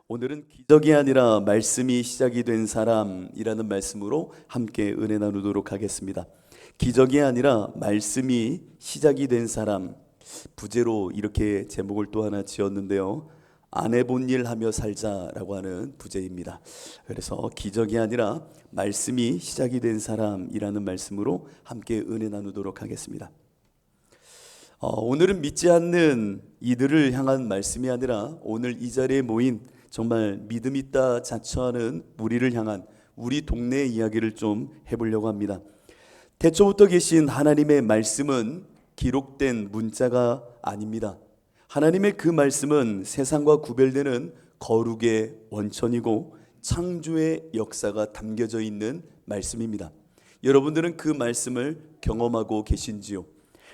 오늘은 기적이 아니라 말씀이 시작이 된 사람이라는 말씀으로 함께 은혜 나누도록 하겠습니다. 기적이 아니라 말씀이 시작이 된 사람, 부제로 이렇게 제목을 또 하나 지었는데요. 안 해본 일 하며 살자라고 하는 부제입니다. 그래서 기적이 아니라 말씀이 시작이 된 사람이라는 말씀으로 함께 은혜 나누도록 하겠습니다. 오늘은 믿지 않는 이들을 향한 말씀이 아니라 오늘 이 자리에 모인 정말 믿음 있다 자처하는 우리를 향한 우리 동네의 이야기를 좀 해보려고 합니다. 태초부터 계신 하나님의 말씀은 기록된 문자가 아닙니다. 하나님의 그 말씀은 세상과 구별되는 거룩의 원천이고 창조의 역사가 담겨져 있는 말씀입니다. 여러분들은 그 말씀을 경험하고 계신지요?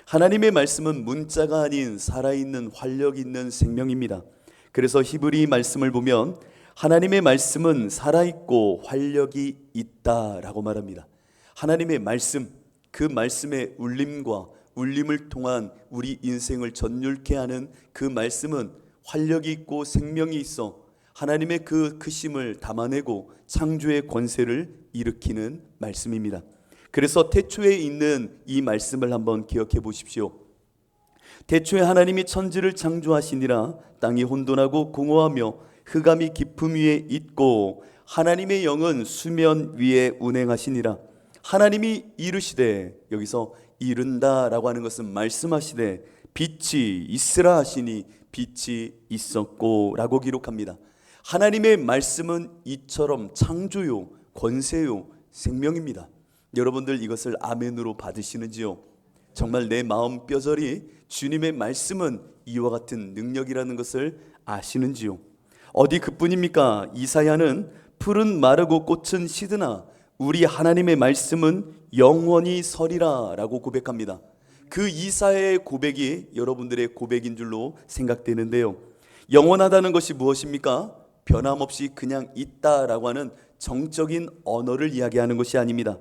하나님의 말씀은 문자가 아닌 살아있는 활력 있는 생명입니다. 그래서 히브리 말씀을 보면 하나님의 말씀은 살아있고 활력이 있다라고 말합니다. 하나님의 말씀, 그 말씀의 울림과 울림을 통한 우리 인생을 전율케 하는 그 말씀은 활력이 있고 생명이 있어 하나님의 그 크심을 담아내고 창조의 권세를 일으키는 말씀입니다. 그래서 태초에 있는 이 말씀을 한번 기억해 보십시오. 태초에 하나님이 천지를 창조하시니라. 땅이 혼돈하고 공허하며 흑암이 깊음 위에 있고 하나님의 영은 수면 위에 운행하시니라. 하나님이 이르시되, 여기서 이른다라고 하는 것은 말씀하시되 빛이 있으라 하시니 빛이 있었고 라고 기록합니다. 하나님의 말씀은 이처럼 창조요, 권세요, 생명입니다. 여러분들 이것을 아멘으로 받으시는지요? 정말 내 마음 뼈저리 주님의 말씀은 이와 같은 능력이라는 것을 아시는지요? 어디 그뿐입니까? 이사야는 풀은 마르고 꽃은 시드나 우리 하나님의 말씀은 영원히 서리라 라고 고백합니다. 그 이사야의 고백이 여러분들의 고백인 줄로 생각되는데요. 영원하다는 것이 무엇입니까? 변함없이 그냥 있다라고 하는 정적인 언어를 이야기하는 것이 아닙니다.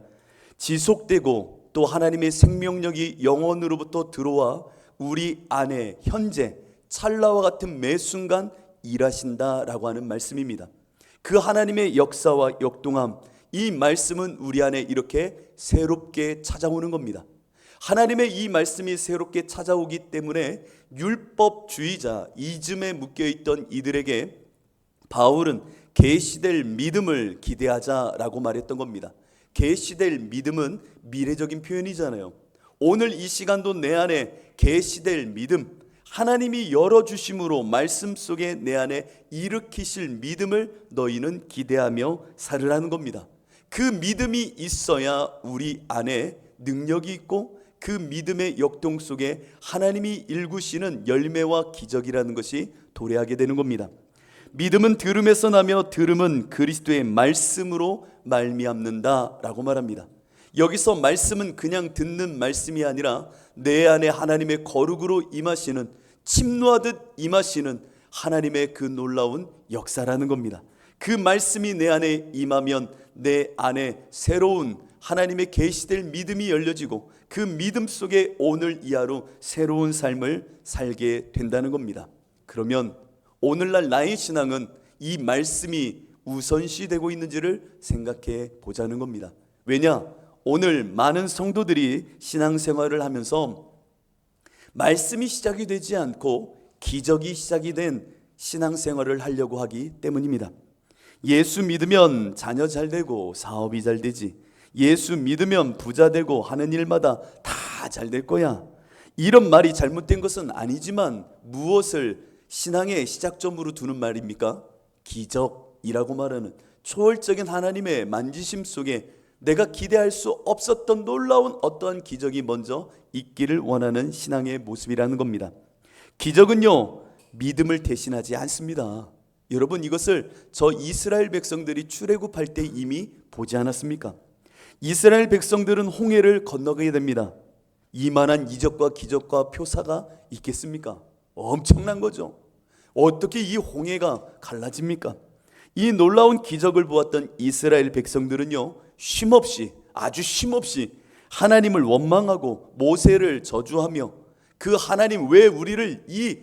지속되고 또 하나님의 생명력이 영원으로부터 들어와 우리 안에 현재 찰나와 같은 매 순간 일하신다라고 하는 말씀입니다. 그 하나님의 역사와 역동함, 이 말씀은 우리 안에 이렇게 새롭게 찾아오는 겁니다. 하나님의 이 말씀이 새롭게 찾아오기 때문에 율법주의자, 이즘에 묶여있던 이들에게 바울은 계시될 믿음을 기대하자라고 말했던 겁니다. 계시될 믿음은 미래적인 표현이잖아요. 오늘 이 시간도 내 안에 계시될 믿음, 하나님이 열어주심으로 말씀 속에 내 안에 일으키실 믿음을 너희는 기대하며 살으라는 겁니다. 그 믿음이 있어야 우리 안에 능력이 있고 그 믿음의 역동 속에 하나님이 일구시는 열매와 기적이라는 것이 도래하게 되는 겁니다. 믿음은 들음에서 나며 들음은 그리스도의 말씀으로 말미암는다라고 말합니다. 여기서 말씀은 그냥 듣는 말씀이 아니라 내 안에 하나님의 거룩으로 임하시는, 침노하듯 임하시는 하나님의 그 놀라운 역사라는 겁니다. 그 말씀이 내 안에 임하면 내 안에 새로운 하나님의 계시될 믿음이 열려지고 그 믿음 속에 오늘 이 하루 새로운 삶을 살게 된다는 겁니다. 그러면 오늘날 나의 신앙은 이 말씀이 우선시되고 있는지를 생각해 보자는 겁니다. 왜냐? 오늘 많은 성도들이 신앙생활을 하면서 말씀이 시작이 되지 않고 기적이 시작이 된 신앙생활을 하려고 하기 때문입니다. 예수 믿으면 자녀 잘 되고 사업이 잘 되지, 예수 믿으면 부자 되고 하는 일마다 다 잘 될 거야, 이런 말이 잘못된 것은 아니지만 무엇을 신앙의 시작점으로 두는 말입니까? 기적이라고 말하는 초월적인 하나님의 만지심 속에 내가 기대할 수 없었던 놀라운 어떠한 기적이 먼저 있기를 원하는 신앙의 모습이라는 겁니다. 기적은요, 믿음을 대신하지 않습니다. 여러분, 이것을 저 이스라엘 백성들이 출애굽할 때 이미 보지 않았습니까? 이스라엘 백성들은 홍해를 건너가게 됩니다. 이만한 이적과 기적과 표사가 있겠습니까? 엄청난 거죠. 어떻게 이 홍해가 갈라집니까? 이 놀라운 기적을 보았던 이스라엘 백성들은요, 아주 쉼없이 하나님을 원망하고 모세를 저주하며 그 하나님 왜 우리를 이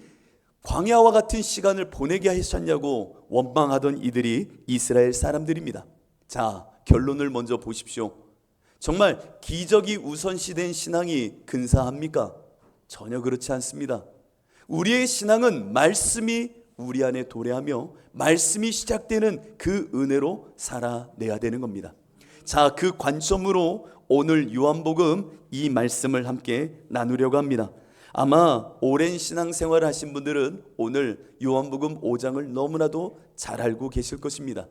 광야와 같은 시간을 보내게 하셨냐고 원망하던 이들이 이스라엘 사람들입니다. 자, 결론을 먼저 보십시오. 정말 기적이 우선시된 신앙이 근사합니까? 전혀 그렇지 않습니다. 우리의 신앙은 말씀이 우리 안에 도래하며 말씀이 시작되는 그 은혜로 살아내야 되는 겁니다. 자, 그 관점으로 오늘 요한복음 이 말씀을 함께 나누려고 합니다. 아마 오랜 신앙생활을 하신 분들은 오늘 요한복음 5장을 너무나도 잘 알고 계실 것입니다.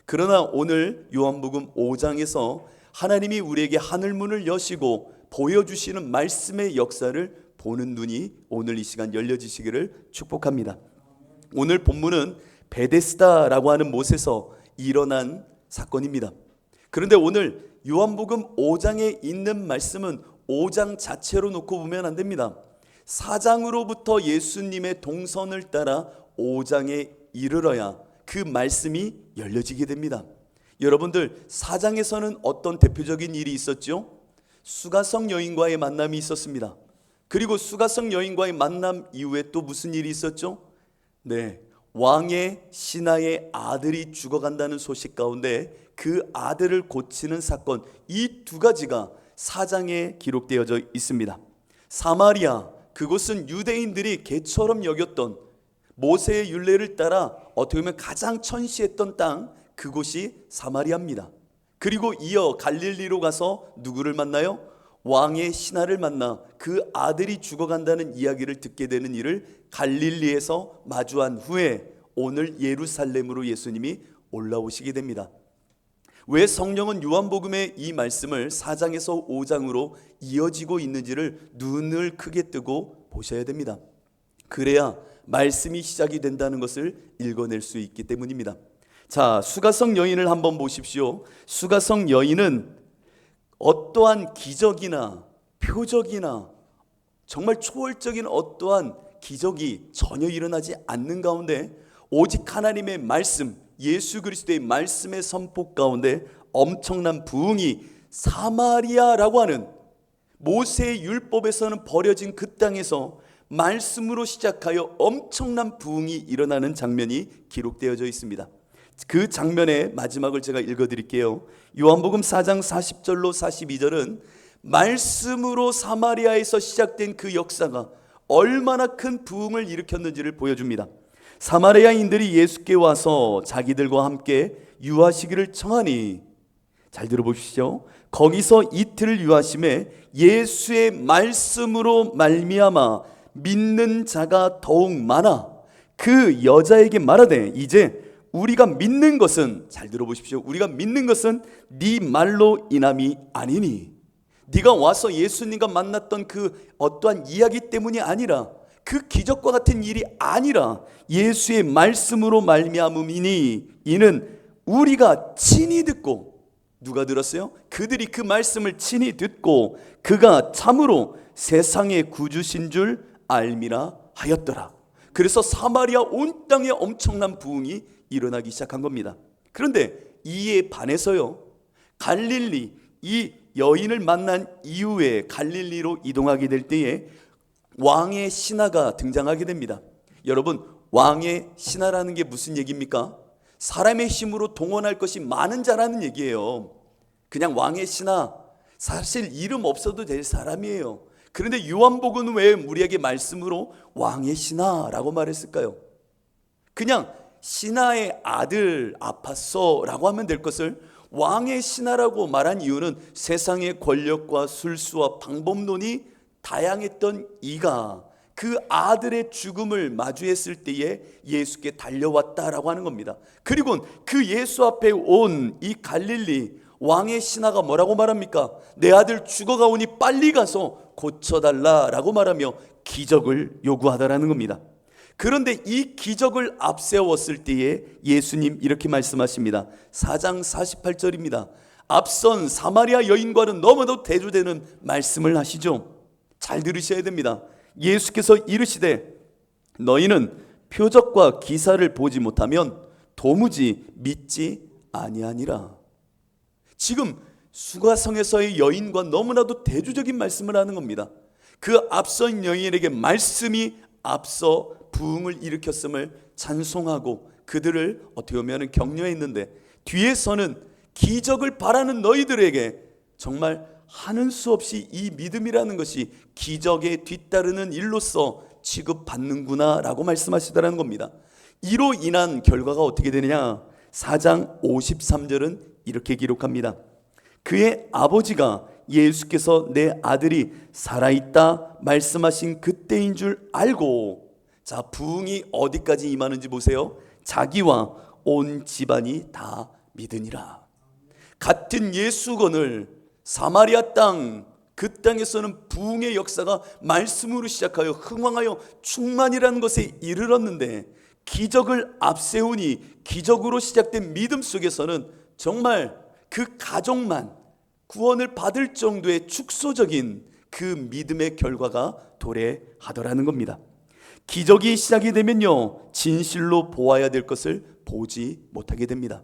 그러나 오늘 요한복음 5장에서 하나님이 우리에게 하늘문을 여시고 보여주시는 말씀의 역사를 보는 눈이 오늘 이 시간 열려지시기를 축복합니다. 오늘 본문은 베데스다라고 하는 못에서 일어난 사건입니다. 그런데 오늘 요한복음 5장에 있는 말씀은 5장 자체로 놓고 보면 안 됩니다. 4장으로부터 예수님의 동선을 따라 5장에 이르러야 그 말씀이 열려지게 됩니다. 여러분들, 4장에서는 어떤 대표적인 일이 있었죠? 수가성 여인과의 만남이 있었습니다. 그리고 수가성 여인과의 만남 이후에 또 무슨 일이 있었죠? 네, 왕의 신하의 아들이 죽어간다는 소식 가운데 그 아들을 고치는 사건, 이 두 가지가 4장에 기록되어져 있습니다. 사마리아, 그곳은 유대인들이 개처럼 여겼던 모세의 율례를 따라 어떻게 보면 가장 천시했던 땅, 그곳이 사마리아입니다. 그리고 이어 갈릴리로 가서 누구를 만나요? 왕의 신하를 만나 그 아들이 죽어간다는 이야기를 듣게 되는 일을 갈릴리에서 마주한 후에 오늘 예루살렘으로 예수님이 올라오시게 됩니다. 왜 성령은 요한복음의 이 말씀을 4장에서 5장으로 이어지고 있는지를 눈을 크게 뜨고 보셔야 됩니다. 그래야 말씀이 시작이 된다는 것을 읽어낼 수 있기 때문입니다. 자, 수가성 여인을 한번 보십시오. 수가성 여인은 어떠한 기적이나 표적이나 정말 초월적인 어떠한 기적이 전혀 일어나지 않는 가운데 오직 하나님의 말씀, 예수 그리스도의 말씀의 선포 가운데 엄청난 부흥이 사마리아라고 하는 모세의 율법에서는 버려진 그 땅에서 말씀으로 시작하여 엄청난 부흥이 일어나는 장면이 기록되어져 있습니다. 그 장면의 마지막을 제가 읽어드릴게요. 요한복음 4장 40절로 42절은 말씀으로 사마리아에서 시작된 그 역사가 얼마나 큰 부흥을 일으켰는지를 보여줍니다. 사마리아인들이 예수께 와서 자기들과 함께 유하시기를 청하니, 잘 들어보십시오. 거기서 이틀 유하심에 예수의 말씀으로 말미암아 믿는 자가 더욱 많아 그 여자에게 말하되, 이제 우리가 믿는 것은, 잘 들어보십시오, 우리가 믿는 것은 네 말로 인함이 아니니, 네가 와서 예수님과 만났던 그 어떠한 이야기 때문이 아니라, 그 기적과 같은 일이 아니라 예수의 말씀으로 말미암음이니, 이는 우리가 친히 듣고, 누가 들었어요? 그들이 그 말씀을 친히 듣고 그가 참으로 세상의 구주신 줄 알미라 하였더라. 그래서 사마리아 온 땅에 엄청난 부흥이 일어나기 시작한 겁니다. 그런데 이에 반해서요, 갈릴리, 이 여인을 만난 이후에 갈릴리로 이동하게 될 때에 왕의 신하가 등장하게 됩니다. 여러분, 왕의 신하라는 게 무슨 얘기입니까? 사람의 힘으로 동원할 것이 많은 자라는 얘기예요. 그냥 왕의 신하, 사실 이름 없어도 될 사람이에요. 그런데 요한복음은 왜 우리에게 말씀으로 왕의 신하라고 말했을까요? 그냥 신하의 아들 아팠어라고 하면 될 것을 왕의 신하라고 말한 이유는 세상의 권력과 술수와 방법론이 다양했던 이가 그 아들의 죽음을 마주했을 때에 예수께 달려왔다라고 하는 겁니다. 그리고 그 예수 앞에 온 이 갈릴리 왕의 신하가 뭐라고 말합니까? 내 아들 죽어가오니 빨리 가서 고쳐달라라고 말하며 기적을 요구하다라는 겁니다. 그런데 이 기적을 앞세웠을 때에 예수님 이렇게 말씀하십니다. 4장 48절입니다. 앞선 사마리아 여인과는 너무도 대조되는 말씀을 하시죠. 잘 들으셔야 됩니다. 예수께서 이르시되 너희는 표적과 기사를 보지 못하면 도무지 믿지 아니하니라. 지금 수가성에서의 여인과 너무나도 대조적인 말씀을 하는 겁니다. 그 앞선 여인에게 말씀이 앞서 부흥을 일으켰음을 찬송하고 그들을 어떻게 보면 격려했는데, 뒤에서는 기적을 바라는 너희들에게 정말 하는 수 없이 이 믿음이라는 것이 기적에 뒤따르는 일로서 취급받는구나 라고 말씀하시더라는 겁니다. 이로 인한 결과가 어떻게 되느냐, 4장 53절은 이렇게 기록합니다. 그의 아버지가 예수께서 내 아들이 살아있다 말씀하신 그때인 줄 알고, 자, 부흥이 어디까지 임하는지 보세요. 자기와 온 집안이 다 믿으니라. 같은 예수건을 사마리아 땅, 그 땅에서는 부흥의 역사가 말씀으로 시작하여 흥왕하여 충만이라는 것에 이르렀는데, 기적을 앞세우니 기적으로 시작된 믿음 속에서는 정말 그 가족만 구원을 받을 정도의 축소적인 그 믿음의 결과가 도래하더라는 겁니다. 기적이 시작이 되면요, 진실로 보아야 될 것을 보지 못하게 됩니다.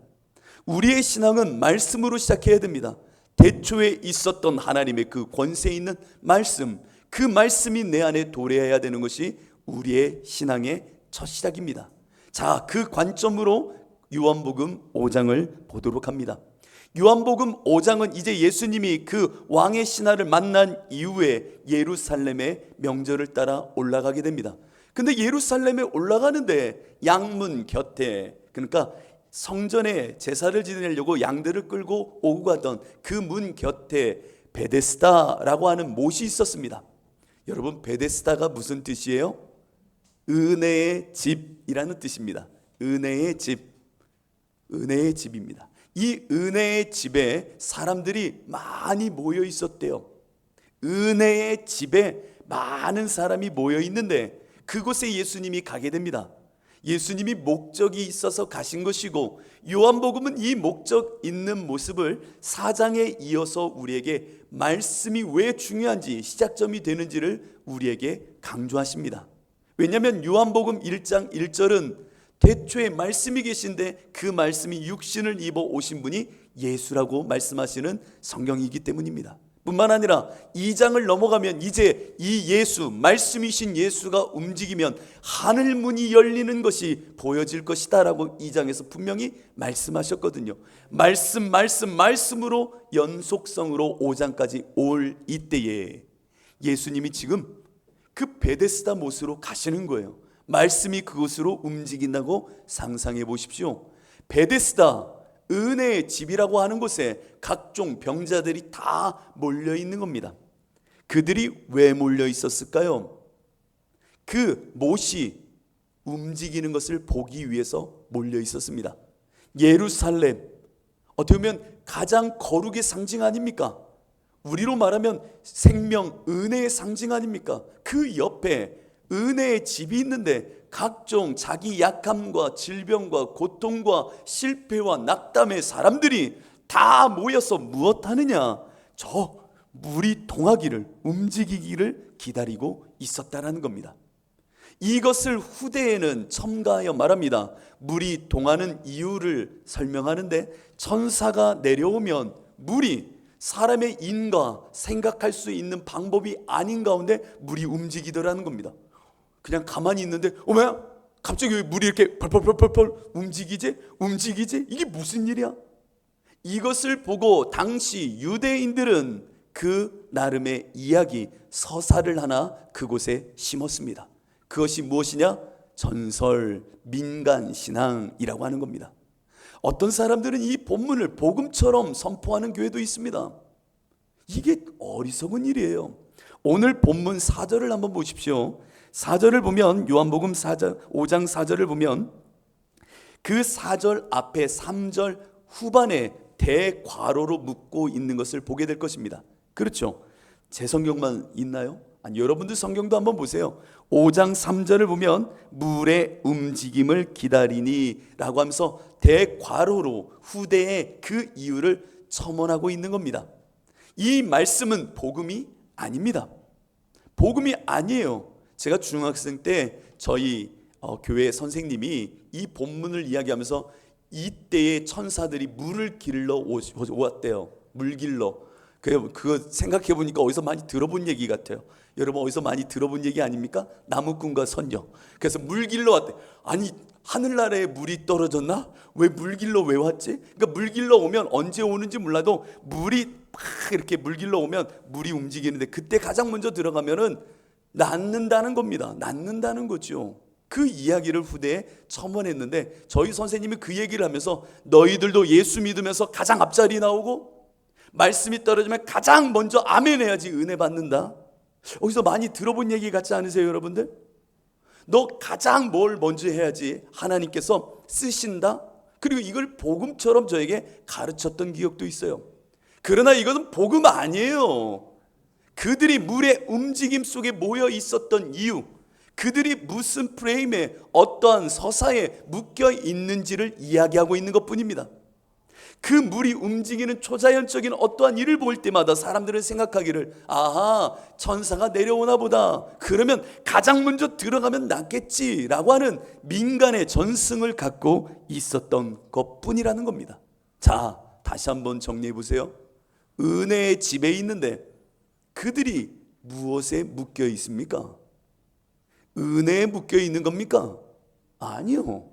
우리의 신앙은 말씀으로 시작해야 됩니다. 대초에 있었던 하나님의 그 권세 있는 말씀, 그 말씀이 내 안에 도래해야 되는 것이 우리의 신앙의 첫 시작입니다. 자, 그 관점으로 요한복음 5장을 보도록 합니다. 요한복음 5장은 이제 예수님이 그 왕의 신하를 만난 이후에 예루살렘의 명절을 따라 올라가게 됩니다. 근데 예루살렘에 올라가는데 양문 곁에, 그러니까 성전에 제사를 지내려고 양들을 끌고 오고 가던 그 문 곁에 베데스다라고 하는 못이 있었습니다. 여러분, 베데스다가 무슨 뜻이에요? 은혜의 집이라는 뜻입니다. 은혜의 집, 은혜의 집입니다. 이 은혜의 집에 사람들이 많이 모여 있었대요. 은혜의 집에 많은 사람이 모여 있는데 그곳에 예수님이 가게 됩니다. 예수님이 목적이 있어서 가신 것이고, 요한복음은 이 목적 있는 모습을 4장에 이어서 우리에게 말씀이 왜 중요한지, 시작점이 되는지를 우리에게 강조하십니다. 왜냐하면 요한복음 1장 1절은 대초에 말씀이 계신데 그 말씀이 육신을 입어 오신 분이 예수라고 말씀하시는 성경이기 때문입니다. 뿐만 아니라 2장을 넘어가면 이제 이 예수, 말씀이신 예수가 움직이면 하늘 문이 열리는 것이 보여질 것이다 라고 2장에서 분명히 말씀하셨거든요. 말씀으로 연속성으로 5장까지 올 이때에 예수님이 지금 그 베데스다 못으로 가시는 거예요. 말씀이 그곳으로 움직인다고 상상해 보십시오. 베데스다, 은혜의 집이라고 하는 곳에 각종 병자들이 다 몰려 있는 겁니다. 그들이 왜 몰려 있었을까요? 그 못이 움직이는 것을 보기 위해서 몰려 있었습니다. 예루살렘, 어떻게 보면 가장 거룩의 상징 아닙니까? 우리로 말하면 생명, 은혜의 상징 아닙니까? 그 옆에 은혜의 집이 있는데 각종 자기 약함과 질병과 고통과 실패와 낙담의 사람들이 다 모여서 무엇 하느냐? 저 물이 통하기를, 움직이기를 기다리고 있었다라는 겁니다. 이것을 후대에는 첨가하여 말합니다. 물이 동하는 이유를 설명하는데, 천사가 내려오면 물이 사람의 인과 생각할 수 있는 방법이 아닌 가운데 물이 움직이더라는 겁니다. 그냥 가만히 있는데 어머야, 갑자기 왜 물이 이렇게 펄펄펄펄 움직이지? 이게 무슨 일이야? 이것을 보고 당시 유대인들은 그 나름의 이야기, 서사를 하나 그곳에 심었습니다. 그것이 무엇이냐? 전설, 민간 신앙이라고 하는 겁니다. 어떤 사람들은 이 본문을 복음처럼 선포하는 교회도 있습니다. 이게 어리석은 일이에요. 오늘 본문 4절을 한번 보십시오. 4절을 보면, 요한복음 5장 4절을 보면 그 4절 앞에 3절 후반에 대괄호로 묶고 있는 것을 보게 될 것입니다. 그렇죠? 제 성경만 있나요? 아니, 여러분들 성경도 한번 보세요. 5장 3절을 보면 물의 움직임을 기다리니 라고 하면서 대괄호로 후대의 그 이유를 첨언하고 있는 겁니다. 이 말씀은 복음이 아닙니다. 복음이 아니에요. 제가 중학생 때 저희 교회 선생님이 이 본문을 이야기하면서 이때의 천사들이 물을 길러 오았대요. 물 길러. 그거 생각해 보니까 어디서 많이 들어본 얘기 같아요. 여러분 어디서 많이 들어본 얘기 아닙니까? 나무꾼과 선녀. 그래서 물 길러 왔대. 아니 하늘나라에 물이 떨어졌나? 왜 물 길러 왜 왔지? 그러니까 물 길러 오면 언제 오는지 몰라도 물이 막 이렇게 물 길러 오면 물이 움직이는데 그때 가장 먼저 들어가면은 낫는다는 겁니다. 낫는다는 거죠. 그 이야기를 후대에 첨언했는데 저희 선생님이 그 얘기를 하면서 너희들도 예수 믿으면서 가장 앞자리 나오고 말씀이 떨어지면 가장 먼저 아멘 해야지 은혜 받는다. 어디서 많이 들어본 얘기 같지 않으세요 여러분들? 너 가장 뭘 먼저 해야지 하나님께서 쓰신다. 그리고 이걸 복음처럼 저에게 가르쳤던 기억도 있어요. 그러나 이것은 복음 아니에요. 그들이 물의 움직임 속에 모여 있었던 이유, 그들이 무슨 프레임에 어떠한 서사에 묶여 있는지를 이야기하고 있는 것뿐입니다. 그 물이 움직이는 초자연적인 어떠한 일을 볼 때마다 사람들은 생각하기를 아하 천사가 내려오나 보다. 그러면 가장 먼저 들어가면 낫겠지라고 하는 민간의 전승을 갖고 있었던 것뿐이라는 겁니다. 자, 다시 한번 정리해 보세요. 은혜의 집에 있는데 그들이 무엇에 묶여 있습니까? 은혜에 묶여 있는 겁니까? 아니요.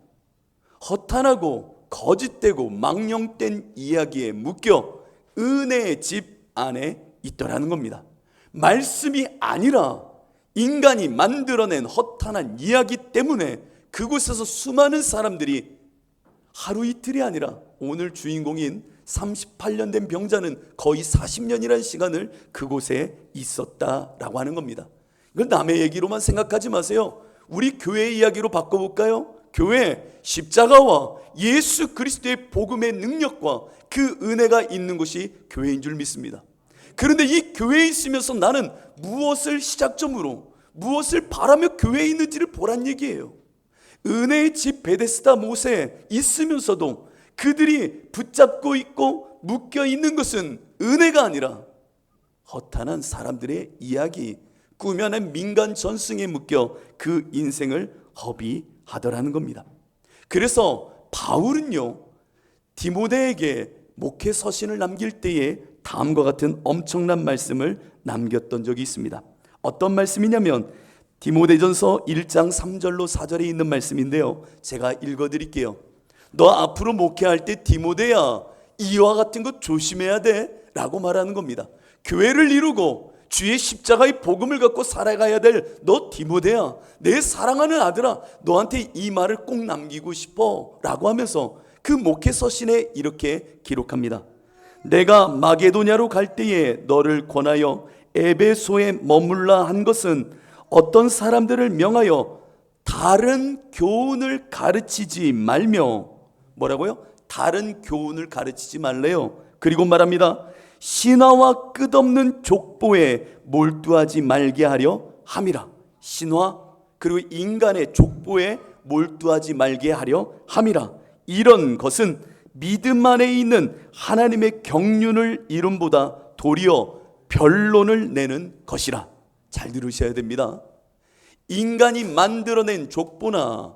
허탄하고 거짓되고 망령된 이야기에 묶여 은혜의 집 안에 있더라는 겁니다. 말씀이 아니라 인간이 만들어낸 허탄한 이야기 때문에 그곳에서 수많은 사람들이 하루 이틀이 아니라 오늘 주인공인 38년 된 병자는 거의 40년이라는 시간을 그곳에 있었다라고 하는 겁니다. 이걸 남의 얘기로만 생각하지 마세요. 우리 교회 이야기로 바꿔볼까요? 교회 십자가와 예수 그리스도의 복음의 능력과 그 은혜가 있는 곳이 교회인 줄 믿습니다. 그런데 이 교회에 있으면서 나는 무엇을 시작점으로 무엇을 바라며 교회에 있는지를 보란 얘기예요. 은혜의 집 베데스다 못에 있으면서도 그들이 붙잡고 있고 묶여 있는 것은 은혜가 아니라 허탄한 사람들의 이야기, 꾸며낸 민간 전승에 묶여 그 인생을 허비하더라는 겁니다. 그래서 바울은요 디모데에게 목회 서신을 남길 때에 다음과 같은 엄청난 말씀을 남겼던 적이 있습니다. 어떤 말씀이냐면 디모데전서 1장 3절로 4절에 있는 말씀인데요, 제가 읽어드릴게요. 너 앞으로 목회할 때 디모데야 이와 같은 것 조심해야 돼 라고 말하는 겁니다. 교회를 이루고 주의 십자가의 복음을 갖고 살아가야 될 너 디모데야, 내 사랑하는 아들아, 너한테 이 말을 꼭 남기고 싶어 라고 하면서 그 목회 서신에 이렇게 기록합니다. 내가 마게도냐로 갈 때에 너를 권하여 에베소에 머물라 한 것은 어떤 사람들을 명하여 다른 교훈을 가르치지 말며, 뭐라고요? 다른 교훈을 가르치지 말래요. 그리고 말합니다. 신화와 끝없는 족보에 몰두하지 말게 하려 함이라. 신화 그리고 인간의 족보에 몰두하지 말게 하려 함이라. 이런 것은 믿음 안에 있는 하나님의 경륜을 이름보다 도리어 변론을 내는 것이라. 잘 들으셔야 됩니다. 인간이 만들어낸 족보나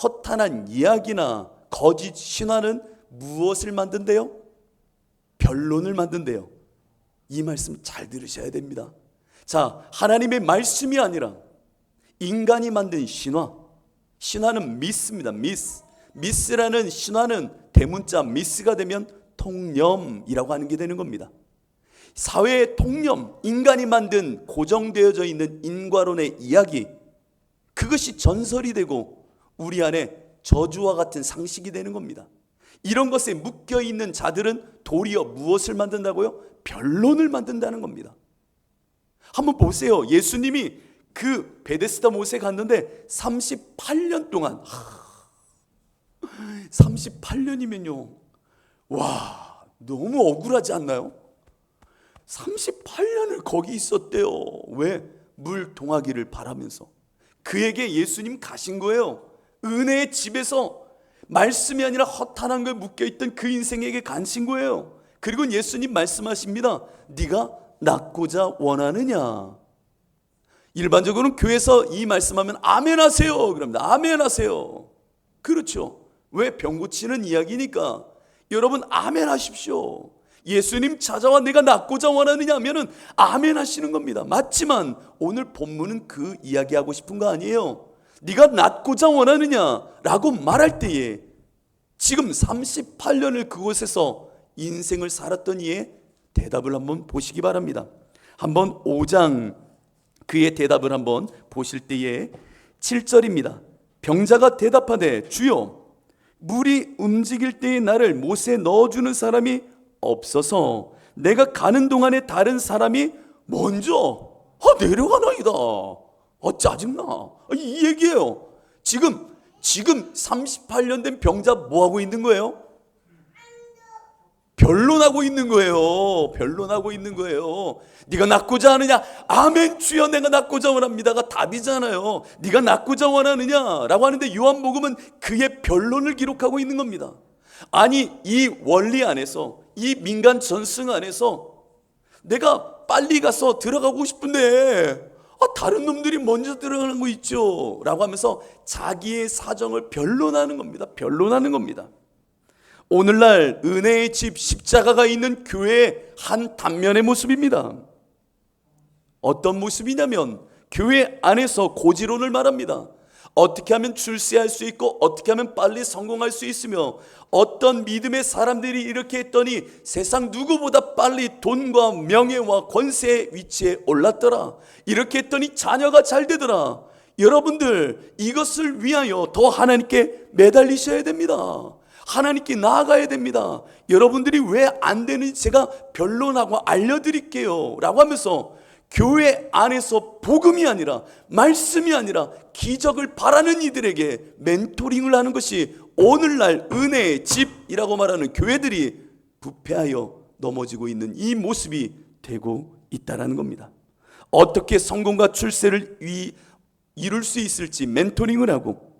허탄한 이야기나 거짓 신화는 무엇을 만든대요? 변론을 만든대요. 이 말씀 잘 들으셔야 됩니다. 자, 하나님의 말씀이 아니라 인간이 만든 신화, 신화는 미스입니다. 미스라는 신화는 대문자 미스가 되면 통념이라고 하는 게 되는 겁니다. 사회의 통념, 인간이 만든 고정되어져 있는 인과론의 이야기, 그것이 전설이 되고 우리 안에 저주와 같은 상식이 되는 겁니다. 이런 것에 묶여 있는 자들은 도리어 무엇을 만든다고요? 변론을 만든다는 겁니다. 한번 보세요. 예수님이 그 베데스다 못에 갔는데 38년 동안 38년이면요 와 너무 억울하지 않나요? 38년을 거기 있었대요. 왜? 물 동하기를 바라면서. 그에게 예수님 가신 거예요. 은혜의 집에서 말씀이 아니라 허탄한 거에 묶여있던 그 인생에게 가신 거예요. 그리고 예수님 말씀하십니다. 네가 낫고자 원하느냐. 일반적으로는 교회에서 이 말씀하면 아멘 하세요 그럽니다. 아멘 하세요. 그렇죠. 왜? 병 고치는 이야기니까 여러분 아멘 하십시오. 예수님 찾아와 내가 낫고자 원하느냐 하면은 아멘 하시는 겁니다. 맞지만 오늘 본문은 그 이야기하고 싶은 거 아니에요. 네가 낫고자 원하느냐 라고 말할 때에 지금 38년을 그곳에서 인생을 살았던 이의 대답을 한번 보시기 바랍니다. 한번 5장 그의 대답을 한번 보실 때에 7절입니다. 병자가 대답하되 주여 물이 움직일 때에 나를 못에 넣어주는 사람이 없어서 내가 가는 동안에 다른 사람이 먼저 내려가나이다. 짜증나. 이 얘기예요. 지금 38년 된 병자 뭐하고 있는 거예요? 변론하고 있는 거예요. 변론하고 있는 거예요. 네가 낫고자 하느냐? 아멘 주여 내가 낫고자 원합니다가 답이잖아요. 네가 낫고자 원하느냐라고 하는데 요한복음은 그의 변론을 기록하고 있는 겁니다. 아니 이 원리 안에서, 이 민간 전승 안에서 내가 빨리 가서 들어가고 싶은데 다른 놈들이 먼저 들어가는 거 있죠 라고 하면서 자기의 사정을 변론하는 겁니다. 변론하는 겁니다. 오늘날 은혜의 집 십자가가 있는 교회의 한 단면의 모습입니다. 어떤 모습이냐면 교회 안에서 고지론을 말합니다. 어떻게 하면 출세할 수 있고 어떻게 하면 빨리 성공할 수 있으며 어떤 믿음의 사람들이 이렇게 했더니 세상 누구보다 빨리 돈과 명예와 권세의 위치에 올랐더라. 이렇게 했더니 자녀가 잘 되더라. 여러분들 이것을 위하여 더 하나님께 매달리셔야 됩니다. 하나님께 나아가야 됩니다. 여러분들이 왜 안 되는지 제가 변론하고 알려드릴게요 라고 하면서 교회 안에서 복음이 아니라 말씀이 아니라 기적을 바라는 이들에게 멘토링을 하는 것이 오늘날 은혜의 집이라고 말하는 교회들이 부패하여 넘어지고 있는 이 모습이 되고 있다는 겁니다. 어떻게 성공과 출세를 이룰 수 있을지 멘토링을 하고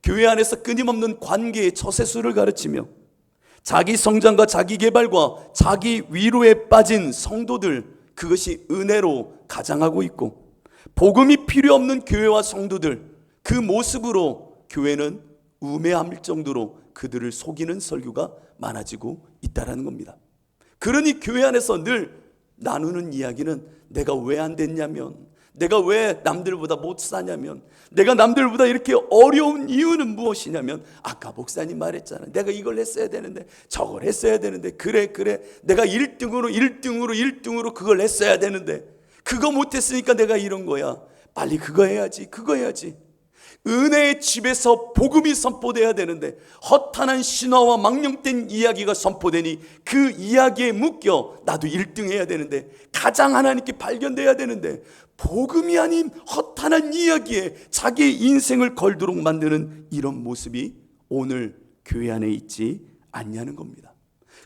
교회 안에서 끊임없는 관계의 처세술을 가르치며 자기 성장과 자기 개발과 자기 위로에 빠진 성도들, 그것이 은혜로 가장하고 있고 복음이 필요 없는 교회와 성도들, 그 모습으로 교회는 우매할 정도로 그들을 속이는 설교가 많아지고 있다는 겁니다. 그러니 교회 안에서 늘 나누는 이야기는 내가 왜 안 됐냐면, 내가 왜 남들보다 못 사냐면, 내가 남들보다 이렇게 어려운 이유는 무엇이냐면 아까 목사님 말했잖아. 내가 이걸 했어야 되는데 저걸 했어야 되는데 그래 내가 1등으로 그걸 했어야 되는데 그거 못했으니까 내가 이런 거야. 빨리 그거 해야지. 은혜의 집에서 복음이 선포돼야 되는데 허탄한 신화와 망령된 이야기가 선포되니 그 이야기에 묶여 나도 1등 해야 되는데 가장 하나님께 발견돼야 되는데 복음이 아닌 허탄한 이야기에 자기의 인생을 걸도록 만드는 이런 모습이 오늘 교회 안에 있지 않냐는 겁니다.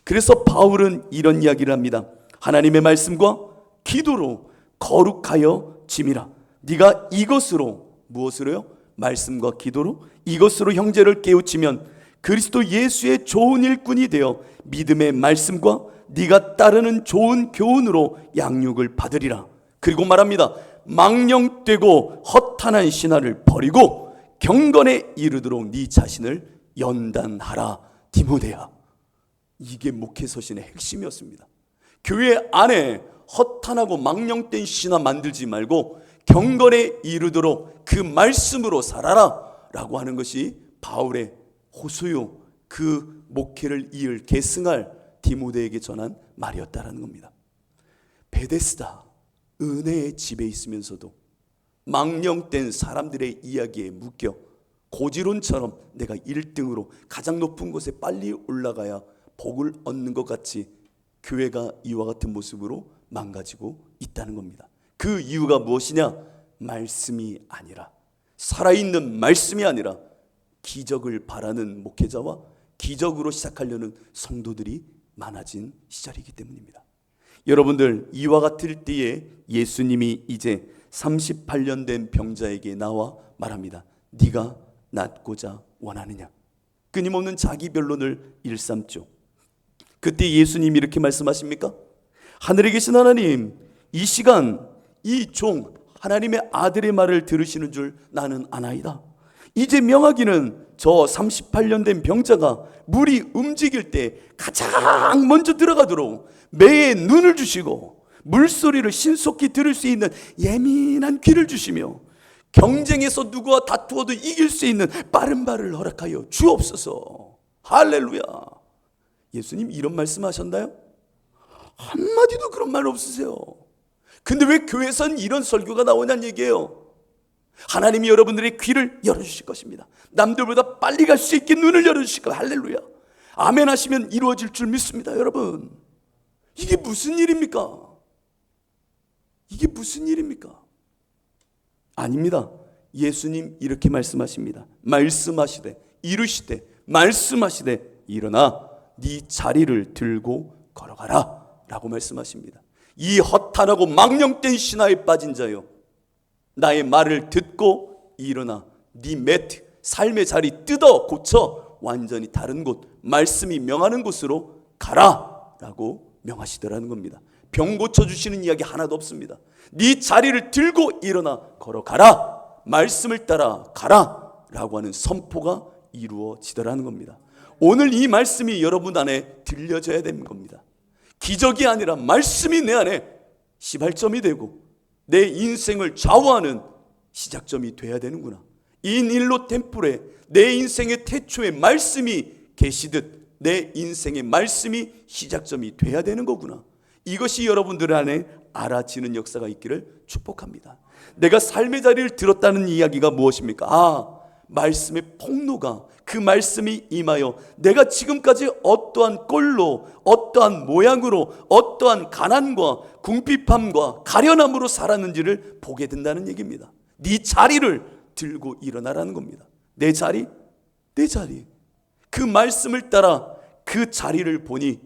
그래서 바울은 이런 이야기를 합니다. 하나님의 말씀과 기도로 거룩하여 짐이라. 네가 이것으로, 무엇으로요? 말씀과 기도로 이것으로 형제를 깨우치면 그리스도 예수의 좋은 일꾼이 되어 믿음의 말씀과 네가 따르는 좋은 교훈으로 양육을 받으리라. 그리고 말합니다. 망령되고 허탄한 신화를 버리고 경건에 이르도록 네 자신을 연단하라 디모데야. 이게 목회서신의 핵심이었습니다. 교회 안에 허탄하고 망령된 신화 만들지 말고 경건에 이르도록 그 말씀으로 살아라 라고 하는 것이 바울의 호소요, 그 목회를 이을 계승할 디모데에게 전한 말이었다는 겁니다. 베데스다, 은혜의 집에 있으면서도 망령된 사람들의 이야기에 묶여 고지론처럼 내가 1등으로 가장 높은 곳에 빨리 올라가야 복을 얻는 것 같이 교회가 이와 같은 모습으로 망가지고 있다는 겁니다. 그 이유가 무엇이냐? 말씀이 아니라, 살아있는 말씀이 아니라 기적을 바라는 목회자와 기적으로 시작하려는 성도들이 많아진 시절이기 때문입니다. 여러분들, 이와 같을 때에 예수님이 이제 38년 된 병자에게 나와 말합니다. 네가 낫고자 원하느냐? 끊임없는 자기 변론을 일삼죠. 그때 예수님이 이렇게 말씀하십니까? 하늘에 계신 하나님, 이 시간 이 종 하나님의 아들의 말을 들으시는 줄 나는 아나이다. 이제 명하기는 저 38년 된 병자가 물이 움직일 때 가장 먼저 들어가도록 매의 눈을 주시고 물소리를 신속히 들을 수 있는 예민한 귀를 주시며 경쟁에서 누구와 다투어도 이길 수 있는 빠른 발을 허락하여 주옵소서. 할렐루야. 예수님 이런 말씀하셨나요? 한마디도 그런 말 없으세요. 근데 왜 교회에선 이런 설교가 나오냐는 얘기예요. 하나님이 여러분들의 귀를 열어주실 것입니다. 남들보다 빨리 갈 수 있게 눈을 열어주실 거예요. 할렐루야. 아멘 하시면 이루어질 줄 믿습니다. 여러분, 이게 무슨 일입니까? 이게 무슨 일입니까? 아닙니다. 예수님 이렇게 말씀하십니다. 말씀하시되 이르시되 말씀하시되 일어나 네 자리를 들고 걸어가라 라고 말씀하십니다. 이 허탄하고 망령된 신화에 빠진 자여, 나의 말을 듣고 일어나 네 매트 삶의 자리 뜯어 고쳐 완전히 다른 곳, 말씀이 명하는 곳으로 가라 라고 명하시더라는 겁니다. 병 고쳐주시는 이야기 하나도 없습니다. 네 자리를 들고 일어나 걸어가라, 말씀을 따라 가라 라고 하는 선포가 이루어지더라는 겁니다. 오늘 이 말씀이 여러분 안에 들려져야 되는 겁니다. 기적이 아니라 말씀이 내 안에 시발점이 되고 내 인생을 좌우하는 시작점이 돼야 되는구나. 인일로 템플에 내 인생의 태초에 말씀이 계시듯 내 인생의 말씀이 시작점이 돼야 되는 거구나. 이것이 여러분들 안에 알아지는 역사가 있기를 축복합니다. 내가 삶의 자리를 들었다는 이야기가 무엇입니까? 말씀의 폭로가, 그 말씀이 임하여 내가 지금까지 어떠한 꼴로, 어떠한 모양으로, 어떠한 가난과 궁핍함과 가련함으로 살았는지를 보게 된다는 얘기입니다. 네 자리를 들고 일어나라는 겁니다. 내 자리? 내 자리. 그 말씀을 따라 그 자리를 보니,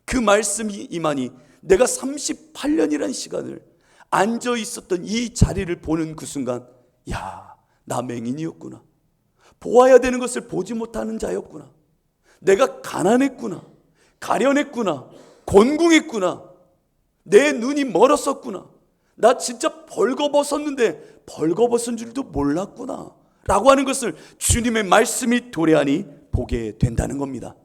그 말씀이 임하니 내가 38년이라는 시간을 앉아 있었던 이 자리를 보는 그 순간, 나 맹인이었구나. 보아야 되는 것을 보지 못하는 자였구나. 내가 가난했구나. 가련했구나. 곤궁했구나. 내 눈이 멀었었구나. 나 진짜 벌거벗었는데 벌거벗은 줄도 몰랐구나 라고 하는 것을 주님의 말씀이 도래하니 보게 된다는 겁니다.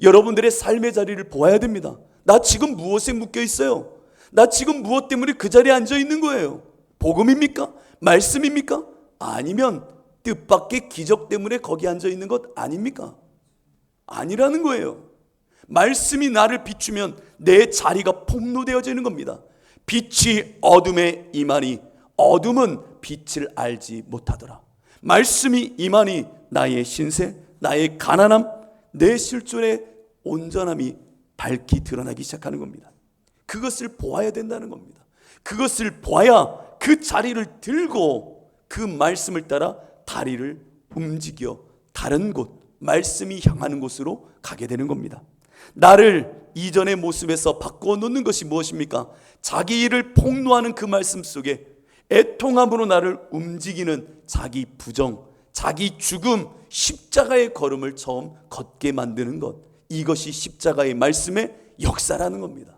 여러분들의 삶의 자리를 보아야 됩니다. 나 지금 무엇에 묶여 있어요? 나 지금 무엇 때문에 그 자리에 앉아 있는 거예요? 복음입니까? 말씀입니까? 아니면 뜻밖의 기적 때문에 거기 앉아 있는 것 아닙니까? 아니라는 거예요. 말씀이 나를 비추면 내 자리가 폭로되어지는 겁니다. 빛이 어둠에 임하니 어둠은 빛을 알지 못하더라. 말씀이 임하니 나의 신세, 나의 가난함, 내 실존의 온전함이 밝히 드러나기 시작하는 겁니다. 그것을 보아야 된다는 겁니다. 그것을 보아야 그 자리를 들고 그 말씀을 따라 다리를 움직여 다른 곳, 말씀이 향하는 곳으로 가게 되는 겁니다. 나를 이전의 모습에서 바꾸어 놓는 것이 무엇입니까? 자기 일을 폭로하는 그 말씀 속에 애통함으로 나를 움직이는 자기 부정, 자기 죽음, 십자가의 걸음을 처음 걷게 만드는 것, 이것이 십자가의 말씀의 역사라는 겁니다.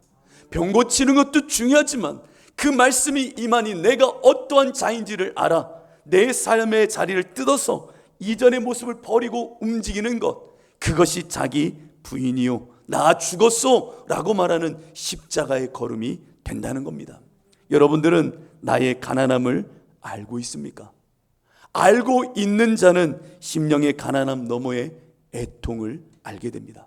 병 고치는 것도 중요하지만 그 말씀이 임하니 내가 어떠한 자인지를 알아 내 삶의 자리를 뜯어서 이전의 모습을 버리고 움직이는 것, 그것이 자기 부인이요 나 죽었소 라고 말하는 십자가의 걸음이 된다는 겁니다. 여러분들은 나의 가난함을 알고 있습니까? 알고 있는 자는 심령의 가난함 너머의 애통을 알게 됩니다.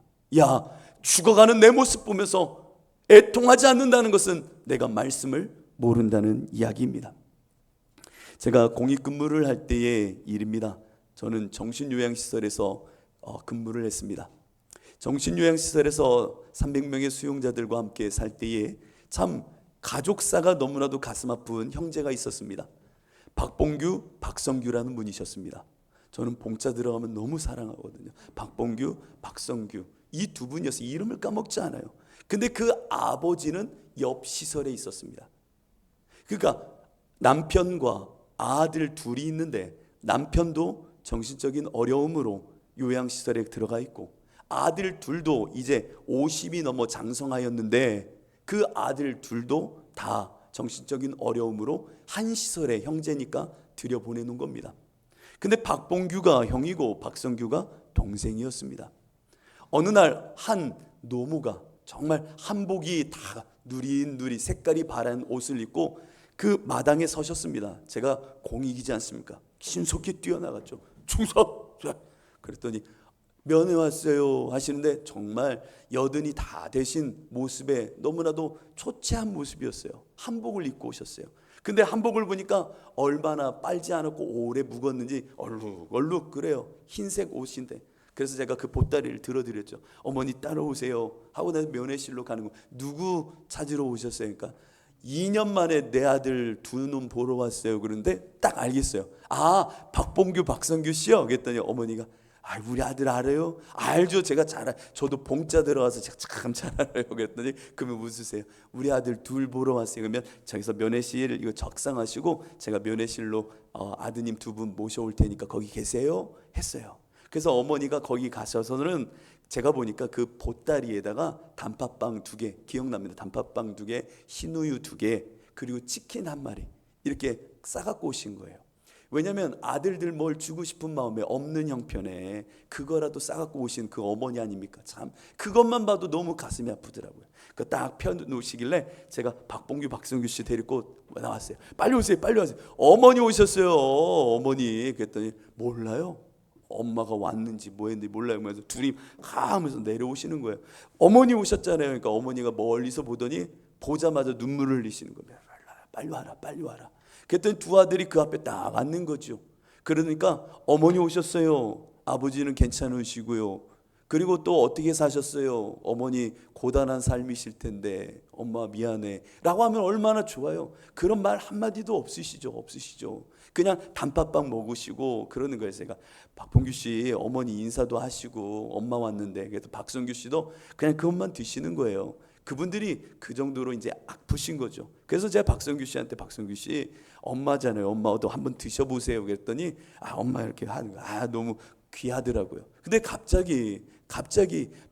죽어가는 내 모습 보면서 애통하지 않는다는 것은 내가 말씀을 모른다는 이야기입니다. 제가 공익근무를 할 때의 일입니다. 저는 정신요양시설에서 근무를 했습니다. 정신요양시설에서 300명의 수용자들과 함께 살 때에 참 가족사가 너무나도 가슴 아픈 형제가 있었습니다. 박봉규, 박성규라는 분이셨습니다. 저는 봉자 들어가면 너무 사랑하거든요. 박봉규, 박성규, 이 두 분이었어요. 이름을 까먹지 않아요. 근데 그 아버지는 옆 시설에 있었습니다. 그러니까 남편과 아들 둘이 있는데 남편도 정신적인 어려움으로 요양시설에 들어가 있고 아들 둘도 이제 50이 넘어 장성하였는데 그 아들 둘도 다 정신적인 어려움으로 한 시설에 형제니까 들여보내는 겁니다. 근데 박봉규가 형이고 박성규가 동생이었습니다. 어느 날 한 노모가 정말 한복이 다 누릿누릿 색깔이 바란 옷을 입고 그 마당에 서셨습니다. 제가 공익이지 않습니까? 신속히 뛰어나갔죠. 충성! 그랬더니 면회 왔어요 하시는데 정말 여든이 다 되신 모습에 너무나도 초췌한 모습이었어요. 한복을 입고 오셨어요. 근데 한복을 보니까 얼마나 빨지 않았고 오래 묵었는지 얼룩얼룩 그래요. 흰색 옷인데. 그래서 제가 그 보따리를 들어드렸죠. 어머니 따라오세요 하고 나서 면회실로 가는 거. 누구 찾으러 오셨어요? 그러니까 2년 만에 내 아들 두 놈 보러 왔어요. 그런데 딱 알겠어요. 아, 박봉규 박성규 씨요? 그랬더니 어머니가 아, 우리 아들 알아요? 알죠. 제가 잘 저도 봉자 들어가서 제가 참 잘 알아요. 그랬더니 그러면 웃으세요. 우리 아들 둘 보러 왔어요. 그러면 저기서 면회실 이거 적상하시고 제가 면회실로 아드님 두 분 모셔올 테니까 거기 계세요 했어요. 그래서 어머니가 거기 가셔서는 제가 보니까 그 보따리에다가 단팥빵 2개 기억납니다. 단팥빵 2개, 흰우유 2개, 그리고 치킨 1마리 이렇게 싸갖고 오신 거예요. 왜냐하면 아들들 뭘 주고 싶은 마음에 없는 형편에 그거라도 싸갖고 오신 그 어머니 아닙니까? 참 그것만 봐도 너무 가슴이 아프더라고요. 그 딱 펴놓으시길래 제가 박봉규 박성규 씨 데리고 나왔어요. 빨리 오세요, 빨리 오세요. 어머니 오셨어요. 어머니. 그랬더니 몰라요. 엄마가 왔는지 뭐 했는지 몰라요. 그래서 둘이 하면서 내려오시는 거예요. 어머니 오셨잖아요. 그러니까 어머니가 멀리서 보더니 보자마자 눈물을 흘리시는 거예요. 빨리 와라, 빨리 와라. 그랬더니 두 아들이 그 앞에 딱 앉는 거죠. 그러니까 어머니 오셨어요. 아버지는 괜찮으시고요. 그리고 또 어떻게 사셨어요? 어머니 고단한 삶이실 텐데 엄마 미안해 라고 하면 얼마나 좋아요. 그런 말 한마디도 없으시죠. 그냥 단팥빵 먹으시고 그러는 거예요. 제가 박봉규 씨 어머니 인사도 하시고 엄마 왔는데, 그래서 박성규 씨도 그냥 그것만 드시는 거예요. 그분들이 그 정도로 이제 아프신 거죠. 그래서 제가 박성규 씨한테 박성규 씨 엄마잖아요. 엄마도 한번 드셔보세요. 그랬더니 아, 엄마 이렇게 하는 거 너무 귀하더라고요. 근데 갑자기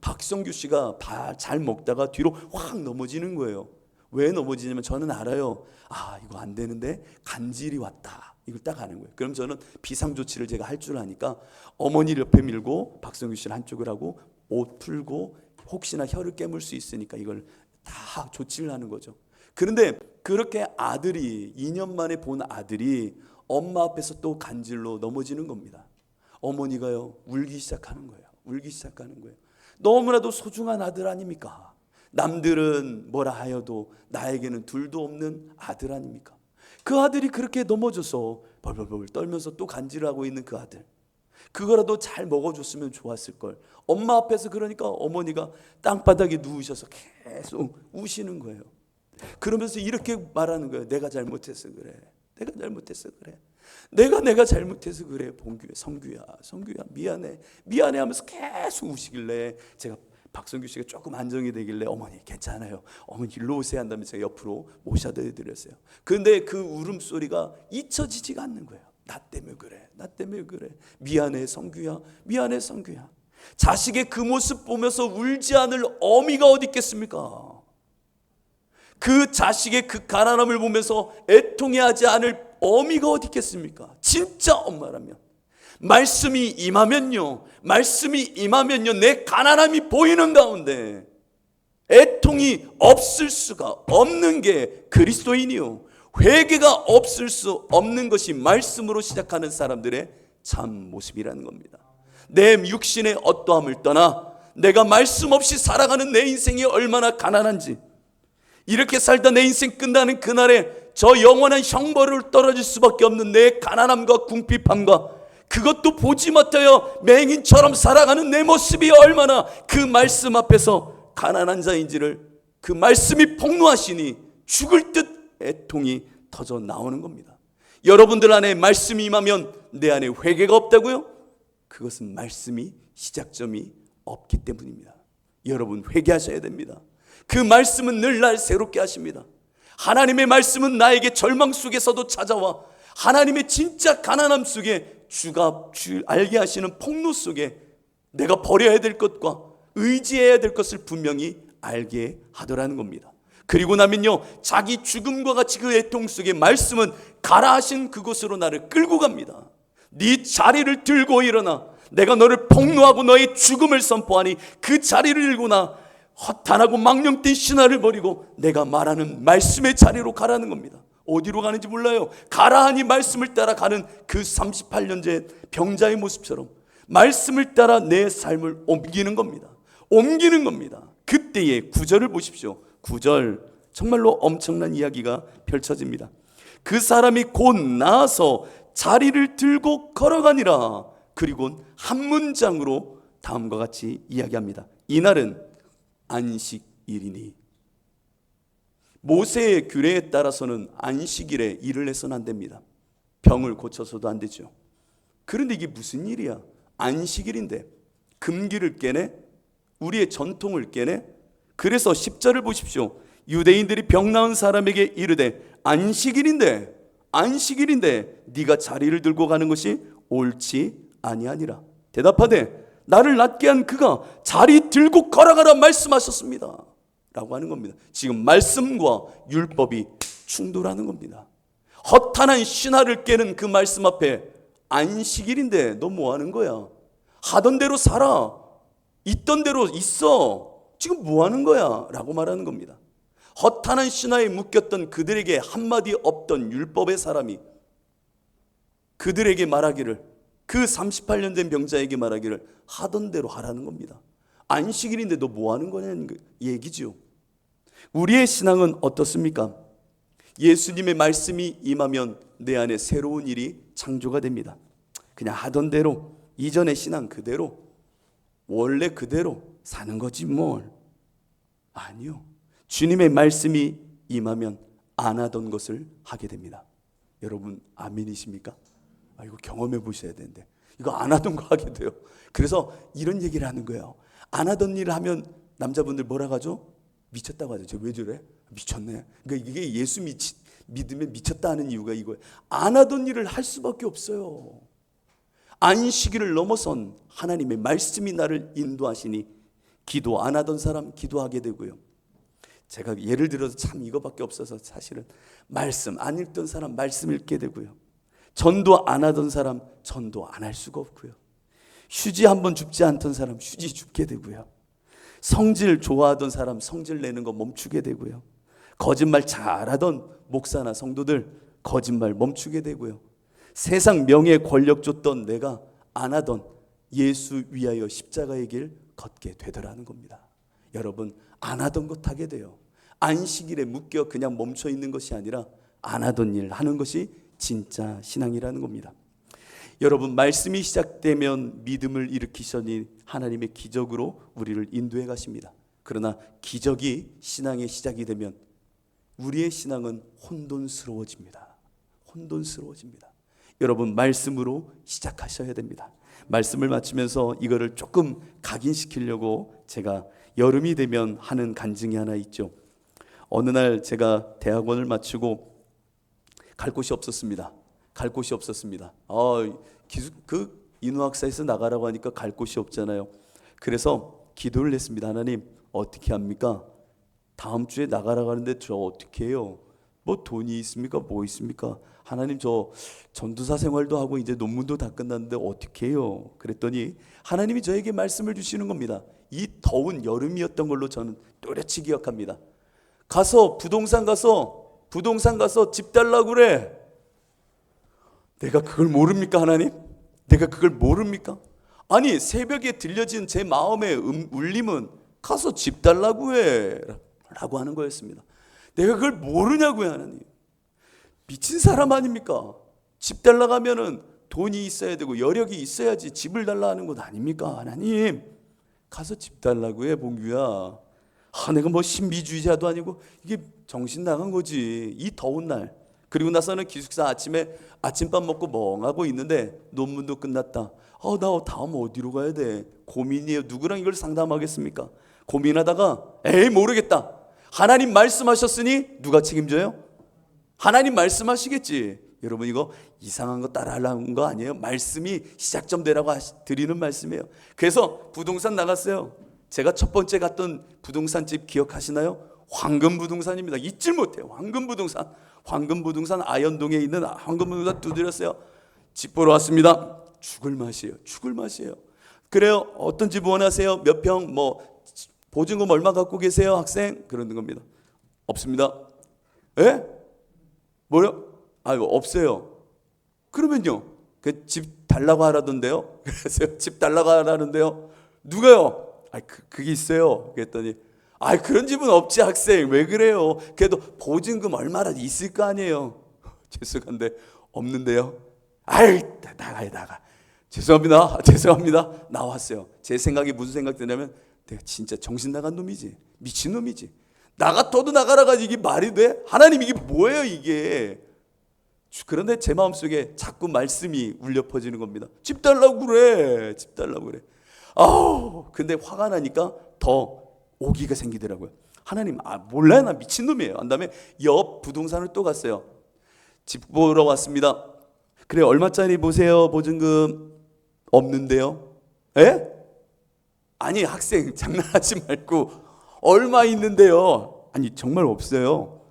박성규 씨가 잘 먹다가 뒤로 확 넘어지는 거예요. 왜 넘어지냐면 저는 알아요. 아, 이거 안 되는데 간질이 왔다. 이걸 딱 아는 거예요. 그럼 저는 비상조치를 제가 할 줄 아니까 어머니를 옆에 밀고 박성규 씨를 한쪽을 하고 옷 풀고 혹시나 혀를 깨물 수 있으니까 이걸 다 조치를 하는 거죠. 그런데 그렇게 아들이 2년 만에 본 아들이 엄마 앞에서 또 간질로 넘어지는 겁니다. 어머니가요 울기 시작하는 거예요. 너무나도 소중한 아들 아닙니까? 남들은 뭐라 하여도 나에게는 둘도 없는 아들 아닙니까? 그 아들이 그렇게 넘어져서 벌벌벌 떨면서 또 간질을 하고 있는 그 아들, 그거라도 잘 먹어줬으면 좋았을 걸. 엄마 앞에서 그러니까 어머니가 땅바닥에 누우셔서 계속 우시는 거예요. 그러면서 이렇게 말하는 거예요. 내가 잘못해서 그래. 내가 잘못해서 그래. 봉규야, 성규야 미안해 하면서 계속 우시길래 제가 박성규 씨가 조금 안정이 되길래 어머니 괜찮아요. 어머니 일로 오세요 한다면서 옆으로 모셔다 드렸어요. 그런데 그 울음소리가 잊혀지지가 않는 거예요. 나 때문에 그래. 미안해 성규야. 자식의 그 모습 보면서 울지 않을 어미가 어디 있겠습니까? 그 자식의 그 가난함을 보면서 애통해하지 않을 어미가 어디 있겠습니까? 진짜 엄마라면. 말씀이 임하면요 내 가난함이 보이는 가운데 애통이 없을 수가 없는 게 그리스도인이요, 회개가 없을 수 없는 것이 말씀으로 시작하는 사람들의 참 모습이라는 겁니다. 내 육신의 어떠함을 떠나 내가 말씀 없이 살아가는 내 인생이 얼마나 가난한지, 이렇게 살다 내 인생 끝나는 그날에 저 영원한 형벌을 떨어질 수밖에 없는 내 가난함과 궁핍함과 그것도 보지 못하여 맹인처럼 살아가는 내 모습이 얼마나 그 말씀 앞에서 가난한 자인지를, 그 말씀이 폭로하시니 죽을 듯 애통이 터져 나오는 겁니다. 여러분들 안에 말씀이 임하면 내 안에 회개가 없다고요? 그것은 말씀이 시작점이 없기 때문입니다. 여러분 회개하셔야 됩니다. 그 말씀은 늘 날 새롭게 하십니다. 하나님의 말씀은 나에게 절망 속에서도 찾아와 하나님의 진짜 가난함 속에 주가 알게 하시는 폭로 속에 내가 버려야 될 것과 의지해야 될 것을 분명히 알게 하더라는 겁니다. 그리고 나면요 자기 죽음과 같이 그 애통 속에 말씀은 가라 하신 그곳으로 나를 끌고 갑니다. 네 자리를 들고 일어나. 내가 너를 폭로하고 너의 죽음을 선포하니 그 자리를 일구나. 허탄하고 망령된 신화를 버리고 내가 말하는 말씀의 자리로 가라는 겁니다. 어디로 가는지 몰라요. 가라 하니 말씀을 따라 가는 그 38년째 병자의 모습처럼 말씀을 따라 내 삶을 옮기는 겁니다. 옮기는 겁니다. 그때의 9절을 보십시오. 9절 정말로 엄청난 이야기가 펼쳐집니다. 그 사람이 곧 나아서 자리를 들고 걸어가니라. 그리고 한 문장으로 다음과 같이 이야기합니다. 이날은 안식일이니. 모세의 규례에 따라서는 안식일에 일을 해서는 안 됩니다. 병을 고쳐서도 안 되죠. 그런데 이게 무슨 일이야? 안식일인데 금기를 깨네? 우리의 전통을 깨네? 그래서 10절을 보십시오. 유대인들이 병 나은 사람에게 이르되 안식일인데 네가 자리를 들고 가는 것이 옳지 아니하니라. 대답하되 나를 낫게 한 그가 자리 들고 걸어가라 말씀하셨습니다 라고 하는 겁니다. 지금 말씀과 율법이 충돌하는 겁니다. 허탄한 신화를 깨는 그 말씀 앞에 안식일인데 너 뭐 하는 거야? 하던 대로 살아. 있던 대로 있어. 지금 뭐 하는 거야? 라고 말하는 겁니다. 허탄한 신화에 묶였던 그들에게 한마디 없던 율법의 사람이 그들에게 말하기를, 그 38년 된 병자에게 말하기를 하던 대로 하라는 겁니다. 안식일인데 너 뭐 하는 거냐는 얘기죠. 우리의 신앙은 어떻습니까? 예수님의 말씀이 임하면 내 안에 새로운 일이 창조가 됩니다. 그냥 하던 대로, 이전의 신앙 그대로, 원래 그대로 사는 거지 뭘. 아니요. 주님의 말씀이 임하면 안 하던 것을 하게 됩니다. 여러분 아멘이십니까? 이거 경험해 보셔야 되는데 이거 안 하던 거 하게 돼요. 그래서 이런 얘기를 하는 거예요. 안 하던 일을 하면 남자분들 뭐라 하죠? 미쳤다고 하죠. 저 왜 저래? 미쳤네. 그러니까 이게 예수 믿으면 미쳤다 하는 이유가 이거예요. 안 하던 일을 할 수밖에 없어요. 안식일을 넘어선 하나님의 말씀이 나를 인도하시니 기도 안 하던 사람 기도하게 되고요. 제가 예를 들어서 참 이거밖에 없어서 사실은 말씀 안 읽던 사람 말씀 읽게 되고요. 전도 안 하던 사람 전도 안 할 수가 없고요. 휴지 한번 줍지 않던 사람 휴지 줍게 되고요. 성질 좋아하던 사람 성질 내는 거 멈추게 되고요. 거짓말 잘하던 목사나 성도들 거짓말 멈추게 되고요. 세상 명예 권력 줬던 내가 안 하던 예수 위하여 십자가의 길 걷게 되더라는 겁니다. 여러분 안 하던 것 하게 돼요. 안식일에 묶여 그냥 멈춰 있는 것이 아니라 안 하던 일 하는 것이 진짜 신앙이라는 겁니다. 여러분 말씀이 시작되면 믿음을 일으키시니 하나님의 기적으로 우리를 인도해 가십니다. 그러나 기적이 신앙의 시작이 되면 우리의 신앙은 혼돈스러워집니다. 혼돈스러워집니다. 여러분 말씀으로 시작하셔야 됩니다. 말씀을 마치면서 이거를 조금 각인시키려고 제가 여름이 되면 하는 간증이 하나 있죠. 어느 날 제가 대학원을 마치고 갈 곳이 없었습니다. 갈 곳이 없었습니다. 그 인후학사에서 나가라고 하니까 갈 곳이 없잖아요. 그래서 기도를 했습니다. 하나님 어떻게 합니까? 다음 주에 나가라고 하는데 저 어떻게 해요? 뭐 돈이 있습니까? 뭐 있습니까? 하나님 저 전도사 생활도 하고 이제 논문도 다 끝났는데 어떻게 해요? 그랬더니 하나님이 저에게 말씀을 주시는 겁니다. 이 더운 여름이었던 걸로 저는 또렷이 기억합니다. 가서 부동산 가서 집 달라고 그래. 내가 그걸 모릅니까 하나님? 내가 그걸 모릅니까? 아니 새벽에 들려진 제 마음의 울림은 가서 집 달라고 해 라고 하는 거였습니다. 내가 그걸 모르냐고요 하나님. 미친 사람 아닙니까? 집 달라고 하면은 돈이 있어야 되고 여력이 있어야지 집을 달라 하는 것 아닙니까? 하나님 가서 집 달라고 해 봉규야. 내가 뭐 신비주의자도 아니고 이게 정신 나간 거지. 이 더운 날. 그리고 나서는 기숙사 아침에 아침밥 먹고 멍하고 있는데 논문도 끝났다. 나 다음 어디로 가야 돼? 고민이에요. 누구랑 이걸 상담하겠습니까? 고민하다가 에이 모르겠다. 하나님 말씀하셨으니 누가 책임져요? 하나님 말씀하시겠지. 여러분 이거 이상한 거 따라하려는 거 아니에요? 말씀이 시작점 되라고 드리는 말씀이에요. 그래서 부동산 나갔어요. 제가 첫 번째 갔던 부동산집 기억하시나요? 황금부동산입니다. 잊질 못해요. 황금부동산 아현동에 있는 황금부동산 두드렸어요. 집 보러 왔습니다. 죽을 맛이에요. 죽을 맛이에요. 그래요. 어떤 집 원하세요? 몇 평? 뭐 보증금 얼마 갖고 계세요, 학생? 그러는 겁니다. 없습니다. 에? 뭐요? 아이고 없어요. 그러면요. 그 집 달라고 하라던데요. 그래서 집 달라고 하라는데요. 누가요? 그게 있어요. 그랬더니 그런 집은 없지 학생. 왜 그래요? 그래도 보증금 얼마라도 있을 거 아니에요. 죄송한데 없는데요. 나가. 죄송합니다. 나왔어요. 제 생각이 무슨 생각 드냐면 내가 진짜 정신 나간 놈이지. 미친 놈이지. 나 같아도 나가라가 이게 말이 돼? 하나님 이게 뭐예요 이게? 그런데 제 마음속에 자꾸 말씀이 울려 퍼지는 겁니다. 집 달라고 그래. 근데 화가 나니까 더 오기가 생기더라고요. 하나님 몰라요. 나 미친놈이에요. 한 다음에 옆 부동산을 또 갔어요. 집 보러 왔습니다. 그래 얼마짜리 보세요? 보증금 없는데요. 에? 아니 학생 장난하지 말고 얼마 있는데요? 아니 정말 없어요.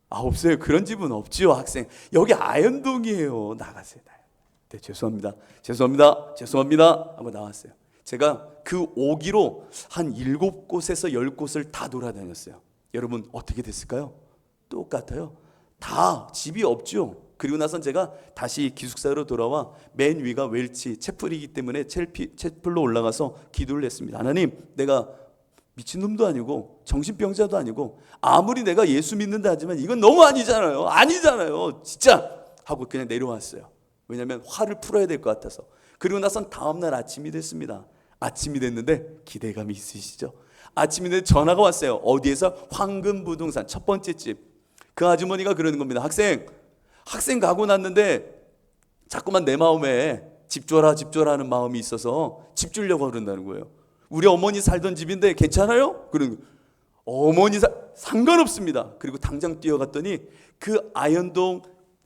없어요. 그런 집은 없지요 학생. 여기 아현동이에요. 나가세요. 네, 죄송합니다 하고 나왔어요. 제가 그 오기로 한 7곳에서 10곳을 다 돌아다녔어요. 여러분 어떻게 됐을까요? 똑같아요. 다 집이 없죠. 그리고 나선 제가 다시 기숙사로 돌아와 맨 위가 웰치 채플이기 때문에 채플로 올라가서 기도를 했습니다. 하나님, 내가 미친놈도 아니고 정신병자도 아니고 아무리 내가 예수 믿는다 하지만 이건 너무 아니잖아요 진짜 하고 그냥 내려왔어요. 왜냐하면 화를 풀어야 될 것 같아서. 그리고 나선 다음날 아침이 됐습니다. 아침이 됐는데 기대감이 있으시죠? 아침이 됐는데 전화가 왔어요. 어디에서? 황금부동산 첫 번째 집. 그 아주머니가 그러는 겁니다. 학생 가고 났는데 자꾸만 내 마음에 집 줘라 하는 마음이 있어서 집 주려고 그런다는 거예요. 우리 어머니 살던 집인데 괜찮아요? 그러는 거예요. 어머니 상관없습니다. 그리고 당장 뛰어갔더니 그 아현동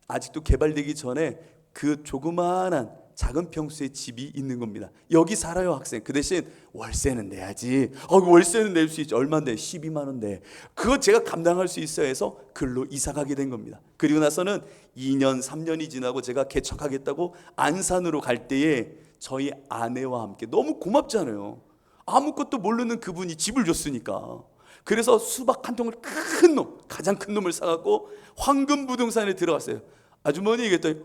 아직도 개발되기 전에 그 조그마한 작은 평수의 집이 있는 겁니다. 여기 살아요 학생. 그 대신 월세는 내야지. 월세는 낼 수 있죠. 얼마인데? 12만 원인데 그거 제가 감당할 수 있어야 해서 글로 이사 가게 된 겁니다. 그리고 나서는 2년 3년이 지나고 제가 개척하겠다고 안산으로 갈 때에 저희 아내와 함께 너무 고맙잖아요. 아무것도 모르는 그분이 집을 줬으니까. 그래서 수박 한 통을 가장 큰 놈을 사갖고 황금부동산에 들어갔어요. 아주머니 얘기했더니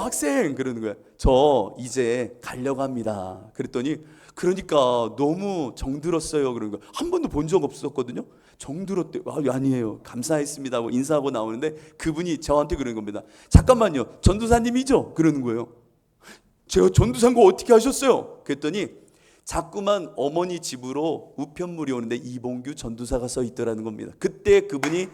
학생 그러는 거야. 저 이제 가려고 합니다. 그랬더니 그러니까 너무 정들었어요. 그러는 거야. 한 번도 본 적 없었거든요. 정들었대요. 아니에요. 감사했습니다 하고 인사하고 나오는데 그분이 저한테 그러는 겁니다. 잠깐만요. 전도사님이죠? 그러는 거예요. 제가 전도사인 거 어떻게 하셨어요? 그랬더니 자꾸만 어머니 집으로 우편물이 오는데 이봉규 전도사가 써 있더라는 겁니다. 그때 그분이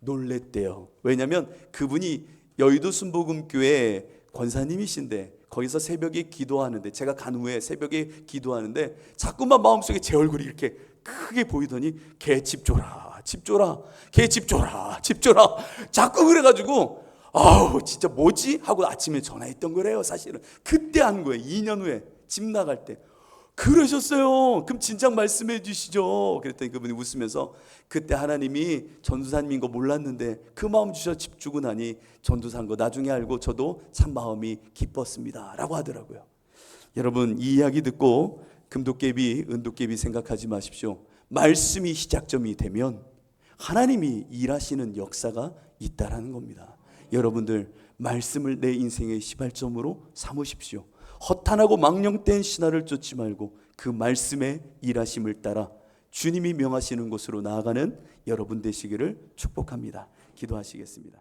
놀랬대요. 왜냐하면 그분이 여의도 순복음교회 권사님이신데 거기서 새벽에 기도하는데 제가 간 후에 새벽에 기도하는데 자꾸만 마음속에 제 얼굴이 이렇게 크게 보이더니 걔 집 줘라 걔 집 줘라 자꾸 그래가지고 진짜 뭐지? 하고 아침에 전화했던 거래요. 사실은 그때 한 거예요. 2년 후에 집 나갈 때. 그러셨어요. 그럼 진작 말씀해 주시죠. 그랬더니 그분이 웃으면서 그때 하나님이 전도사님인 거 몰랐는데 그 마음 주셔 집 주고 나니 전도사인 거 나중에 알고 저도 참 마음이 기뻤습니다 라고 하더라고요. 여러분 이 이야기 듣고 금도깨비 은도깨비 생각하지 마십시오. 말씀이 시작점이 되면 하나님이 일하시는 역사가 있다라는 겁니다. 여러분들 말씀을 내 인생의 시발점으로 삼으십시오. 허탄하고 망령된 신화를 쫓지 말고 그 말씀의 일하심을 따라 주님이 명하시는 곳으로 나아가는 여러분 되시기를 축복합니다. 기도하시겠습니다.